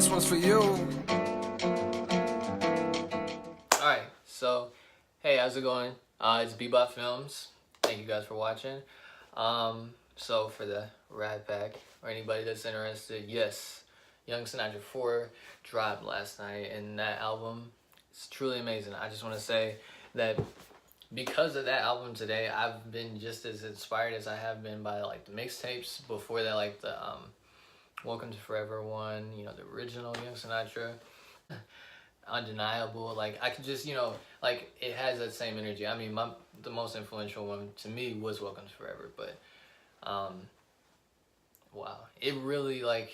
This one's for you. Alright, so, hey, how's it going? It's Bebop Films. Thank you guys for watching. So for the Rat Pack, or anybody that's interested, yes, Young Sinatra 4 dropped last night, and that album is truly amazing. I just want to say that because of that album today, I've been just as inspired as I have been by like the mixtapes before that, like the Welcome to Forever one, you know, the original Young Sinatra. Undeniable. Like I could just, you know, like it has that same energy. I mean, the most influential one to me was Welcome to Forever, but wow, it really, like,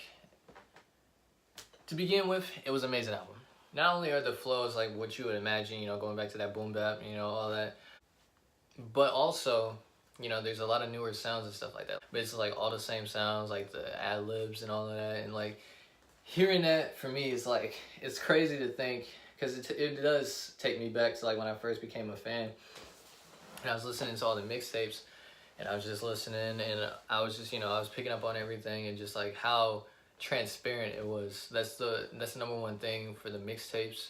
to begin with, it was an amazing album. Not only are the flows like what you would imagine, you know, going back to that boom bap, you know, all that, but also, you know, there's a lot of newer sounds and stuff like that, but it's like all the same sounds, like the ad-libs and all of that, and like hearing that for me is like, it's crazy to think, because it does take me back to like when I first became a fan, and I was listening to all the mixtapes, and I was just listening, and I was just, you know, I was picking up on everything, and just like how transparent it was. That's the number one thing for the mixtapes.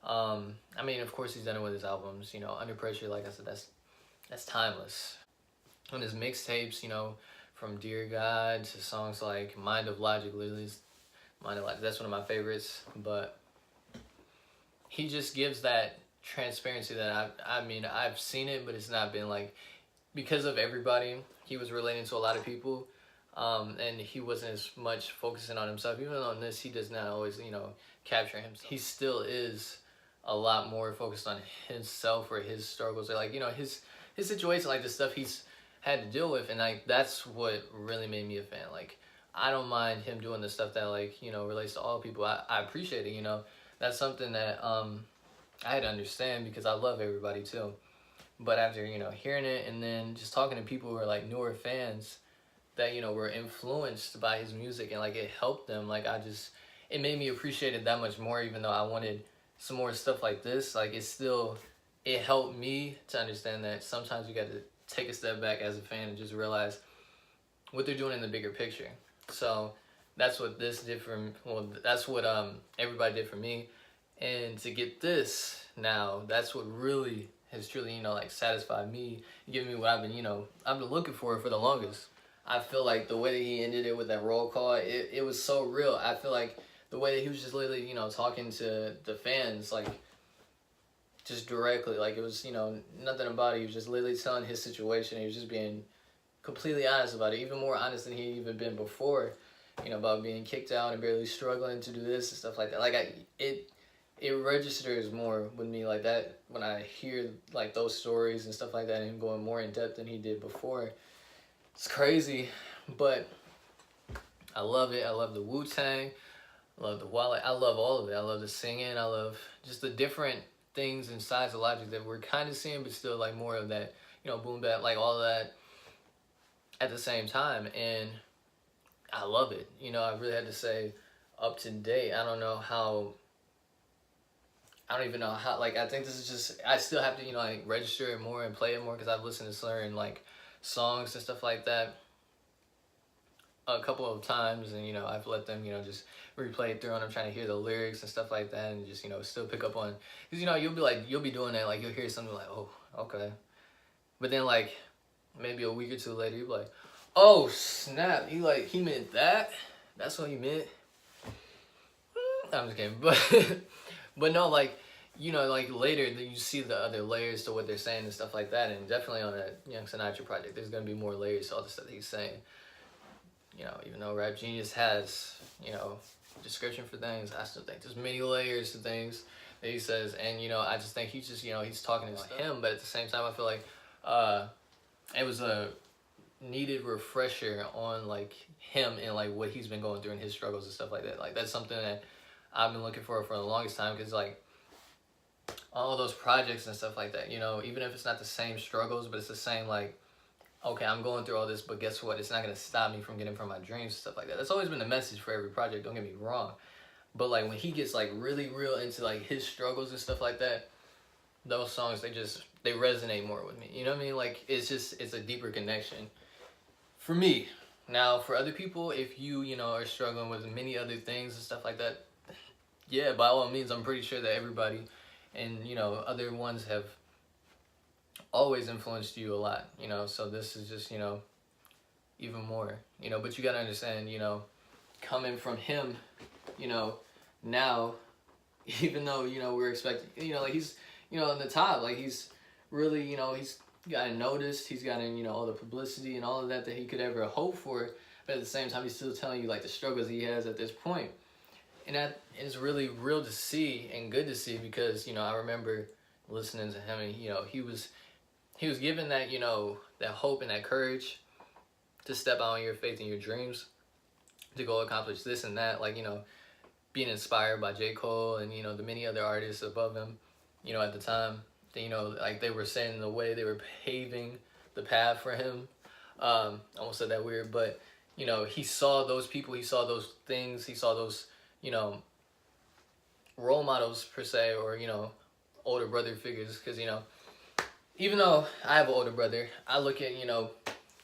I mean, of course he's done it with his albums, you know, Under Pressure, like I said, that's timeless. On his mixtapes, you know, from Dear God to songs like Mind of Logic, literally, that's one of my favorites. But he just gives that transparency that I mean, I've seen it, but it's not been like, because of everybody, he was relating to a lot of people, and he wasn't as much focusing on himself. Even on this, he does not always, you know, capture himself. He still is a lot more focused on himself or his struggles, or like, you know, his situation, like the stuff he's had to deal with, and like that's what really made me a fan. Like, I don't mind him doing the stuff that, like, you know, relates to all people. I appreciate it, you know. That's something that I had to understand, because I love everybody too. But after, you know, hearing it, and then just talking to people who are like newer fans that, you know, were influenced by his music, and like it helped them, like it made me appreciate it that much more. Even though I wanted some more stuff like this, like it helped me to understand that sometimes you got to take a step back as a fan and just realize what they're doing in the bigger picture. So that's what this did for me. Well, that's what everybody did for me, and to get this now, that's what really has truly, you know, like satisfied me, giving me what I've been looking for the longest. I feel like the way that he ended it with that roll call, it was so real. I feel like the way that he was just literally, you know, talking to the fans, like just directly, like it was, you know, nothing about it. He was just literally telling his situation. He was just being completely honest about it, even more honest than he even been before, you know, about being kicked out and barely struggling to do this and stuff like that. Like it registers more with me like that when I hear like those stories and stuff like that, and him going more in depth than he did before. It's crazy, but I love it. I love the Wu-Tang, I love the wallet, I love all of it. I love the singing, I love just the different things and sides of Logic that we're kind of seeing, but still like more of that, you know, boom bap, like all of that at the same time. And I love it. You know, I really had to say up to date. I don't even know how, like, I think this is just, I still have to, you know, like register it more and play it more, because I've listened to certain like songs and stuff like that a couple of times, and, you know, I've let them, you know, just replay it through, and I'm trying to hear the lyrics and stuff like that, and just, you know, still pick up on, because, you know, you'll be doing that, like you'll hear something like, oh, okay, but then like maybe a week or two later you'll be like, oh snap, he meant that, that's what he meant. I'm just kidding, but no, like, you know, like later then you see the other layers to what they're saying and stuff like that, and definitely on that Young Sinatra project there's gonna be more layers to all the stuff that he's saying. You know, even though Rap Genius has, you know, description for things, I still think there's many layers to things that he says, and, you know, I just think he's just, you know, he's talking about him, but at the same time I feel like it was a needed refresher on like him and like what he's been going through and his struggles and stuff like that. Like that's something that I've been looking for the longest time, because like all those projects and stuff like that, you know, even if it's not the same struggles, but it's the same, like, okay, I'm going through all this, but guess what? It's not going to stop me from getting from my dreams and stuff like that. That's always been the message for every project, don't get me wrong. But like when he gets like really real into like his struggles and stuff like that, those songs, they resonate more with me. You know what I mean? Like it's a deeper connection for me. Now for other people, if you know, are struggling with many other things and stuff like that, yeah, by all means, I'm pretty sure that everybody and, you know, other ones have always influenced you a lot, you know, so this is just, you know, even more, you know, but you gotta understand, you know, coming from him, you know, now, even though, you know, we're expecting, you know, like he's, you know, on the top, like he's really, you know, he's gotten noticed, he's gotten, you know, all the publicity and all of that he could ever hope for, but at the same time, he's still telling you, like, the struggles he has at this point. And that is really real to see and good to see because, you know, I remember listening to him and, you know, he was given that, you know, that hope and that courage to step out on your faith and your dreams, to go accomplish this and that, like, you know, being inspired by J. Cole and, you know, the many other artists above him, you know, at the time, you know, like they were saying the way they were paving the path for him. I almost said that weird, but, you know, he saw those people, he saw those things, he saw those, you know, role models per se, or, you know, older brother figures, because, you know, even though I have an older brother, I look at, you know,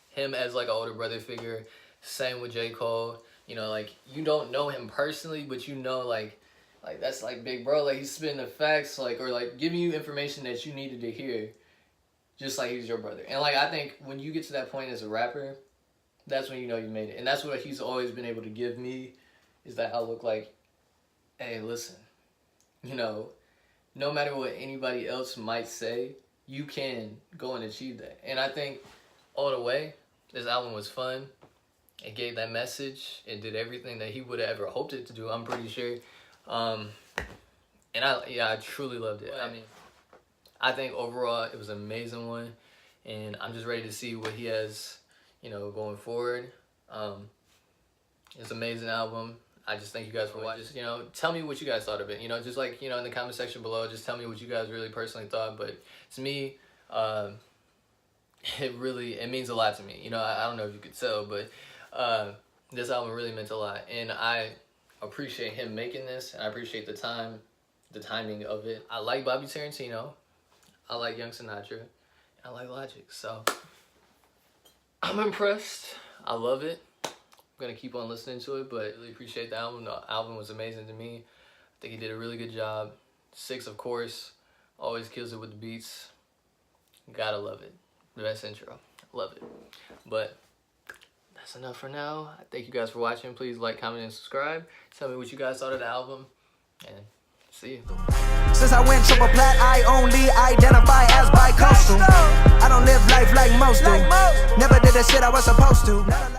him as like an older brother figure. Same with J. Cole, you know, like you don't know him personally, but you know, like that's like big bro, like he's spitting the facts, like, or like giving you information that you needed to hear, just like he's your brother. And like I think when you get to that point as a rapper, that's when you know you made it. And that's what he's always been able to give me, is that outlook, like, hey, listen, you know, no matter what anybody else might say, you can go and achieve that. And I think all the way, this album was fun. It gave that message. It did everything that he would have ever hoped it to do, I'm pretty sure. And I truly loved it. I mean, I think overall it was an amazing one. And I'm just ready to see what he has, you know, going forward. It's an amazing album. I just thank you guys for watching. Just, you know, tell me what you guys thought of it. You know, just like, you know, in the comment section below, just tell me what you guys really personally thought. But to me, it means a lot to me. You know, I don't know if you could tell, but this album really meant a lot. And I appreciate him making this, and I appreciate the timing of it. I like Bobby Tarantino. I like Young Sinatra. I like Logic. So I'm impressed. I love it. Gonna keep on listening to it, but I really appreciate the album. The album was amazing to me. I think he did a really good job. 6, of course, always kills it with the beats. Gotta love it. The best intro. Love it. But that's enough for now. Thank you guys for watching. Please like, comment, and subscribe. Tell me what you guys thought of the album, and see you. Since I went triple plat, I only identify as bi-coastal. I don't live life like most do. Never did the shit I was supposed to.